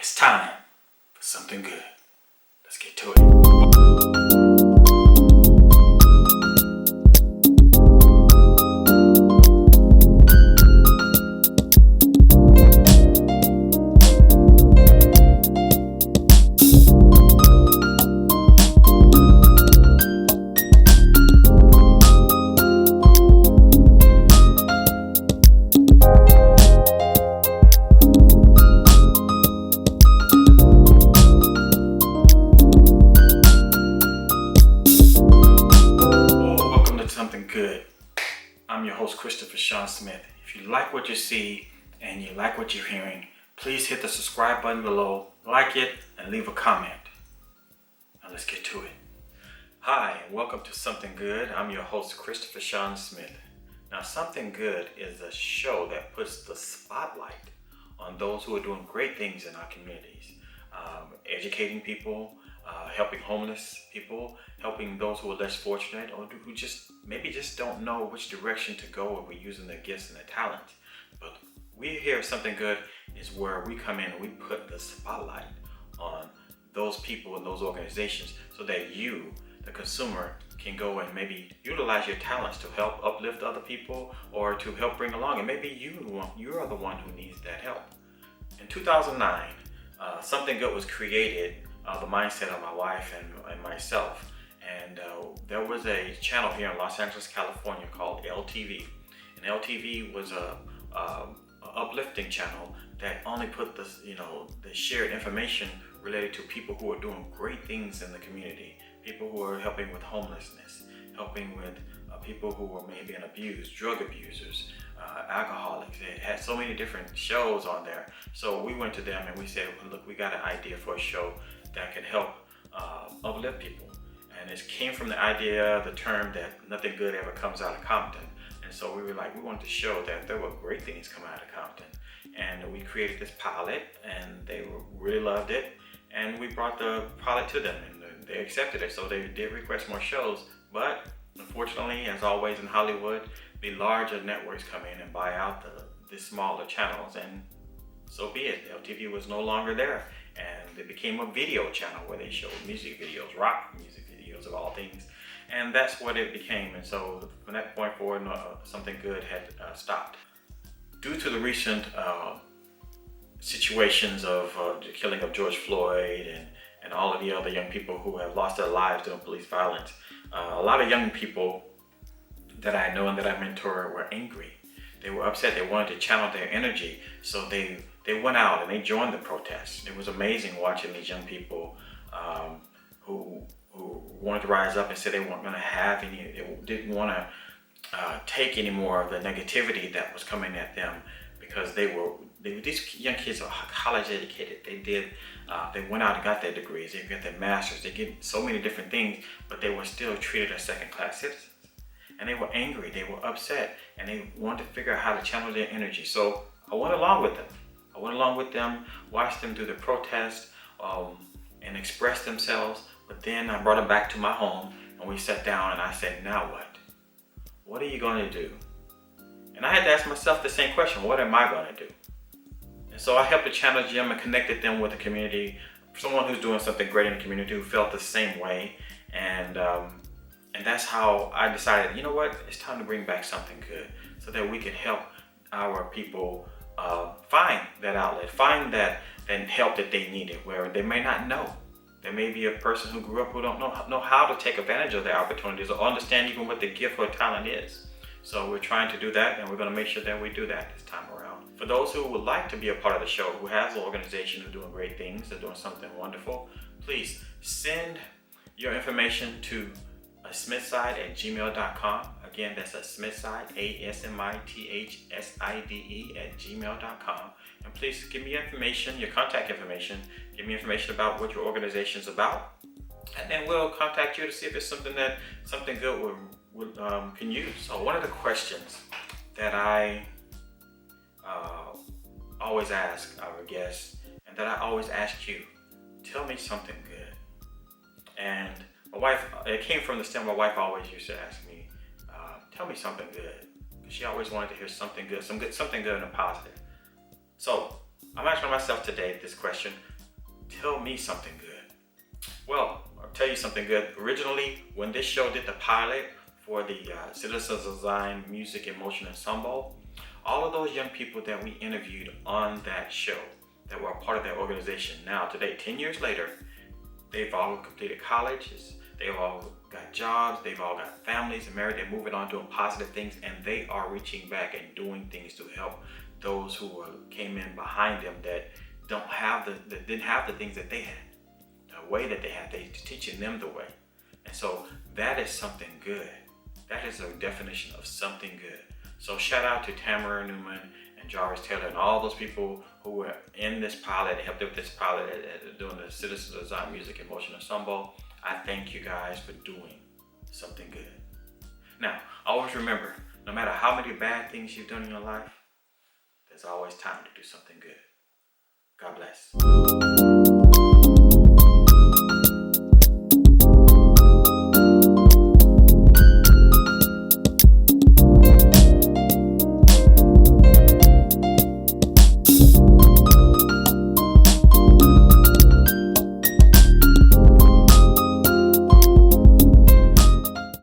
It's time for something good. Let's get to it. Something good. I'm your host, Christopher Sean Smith. If you like what you see and you like what you're hearing, please hit the subscribe button below, like it, and leave a comment. Now let's get to it. Hi, and welcome to Something Good. I'm your host, Christopher Sean Smith. Now, Something Good is a show that puts the spotlight on those who are doing great things in our communities, educating people, helping homeless people, helping those who are less fortunate or who just maybe just don't know which direction to go if we're using their gifts and their talents. But we here at Something Good is where we come in and we put the spotlight on those people and those organizations so that you, the consumer, can go and maybe utilize your talents to help uplift other people or to help bring along. And maybe you are the one who needs that help. In 2009, Something Good was created, the mindset of my wife and myself. And there was a channel here in Los Angeles, California called LTV. And LTV was a uplifting channel that only put the shared information related to people who are doing great things in the community. People who are helping with homelessness, helping with people who were maybe abused, drug abusers, alcoholics. They had so many different shows on there. So we went to them and we said, well, look, we got an idea for a show that can help uplift people. And it came from the idea, the term that nothing good ever comes out of Compton. And so we were like, we wanted to show that there were great things coming out of Compton. And we created this pilot and they really loved it. And we brought the pilot to them and they accepted it. So they did request more shows. But unfortunately, as always in Hollywood, the larger networks come in and buy out the smaller channels. And so be it. LTV was no longer there. And it became a video channel where they showed music videos, rock music videos of all things. And that's what it became. And so from that point forward, Something Good had stopped. Due to the recent situations of the killing of George Floyd and all of the other young people who have lost their lives during police violence, a lot of young people that I know and that I mentor were angry. They were upset. They wanted to channel their energy. So they went out and they joined the protests. It was amazing watching these young people who wanted to rise up and say they weren't going to have any, they didn't want to take any more of the negativity that was coming at them because these young kids are college educated. They went out and got their degrees. They got their masters. They get so many different things, but they were still treated as second-class citizens. And they were angry. They were upset, and they wanted to figure out how to channel their energy. So I went along with them. I went along with them, watched them do the protest, and express themselves. But then I brought them back to my home, and we sat down, and I said, now what? What are you going to do? And I had to ask myself the same question, what am I going to do? And so I helped to challenge them and connected them with the community, someone who's doing something great in the community who felt the same way. And that's how I decided, you know what, it's time to bring back Something Good so that we can help our people find that outlet, find that help that they needed where they may not know. There may be a person who grew up who don't know how to take advantage of their opportunities or understand even what the gift or talent is. So we're trying to do that, and we're going to make sure that we do that this time around. For those who would like to be a part of the show, who has an organization who's doing great things, they're doing something wonderful, please send your information to smithside@gmail.com. Again, that's a smithside, ASMITHSIDE @gmail.com. And please give me your information, your contact information. Give me information about what your organization's about. And then we'll contact you to see if it's something that Something Good can use. So one of the questions that I always ask our guests, and that I always ask you, tell me something good. And my wife, it came from the stem. My wife always used to ask me, tell me something good. She always wanted to hear something good, something good and positive. So I'm asking myself today this question, Tell me something good. Well, I'll tell you something good. Originally, when this show did the pilot for the Citizens Design Music and Motion Ensemble, all of those young people that we interviewed on that show that were a part of that organization, now today, 10 years later, they've all completed colleges, they've all got jobs, they've all got families and married, they're moving on doing positive things, and they are reaching back and doing things to help those who came in behind them that didn't have the things that they had, the way that they had. They're teaching them the way. And so that is something good. That is a definition of something good. So shout out to Tamara Newman and Jarvis Taylor and all those people who were in this pilot, helped with this pilot doing the Citizens Design Music and Motion Ensemble. I thank you guys for doing something good. Now, always remember, no matter how many bad things you've done in your life, there's always time to do something good. God bless.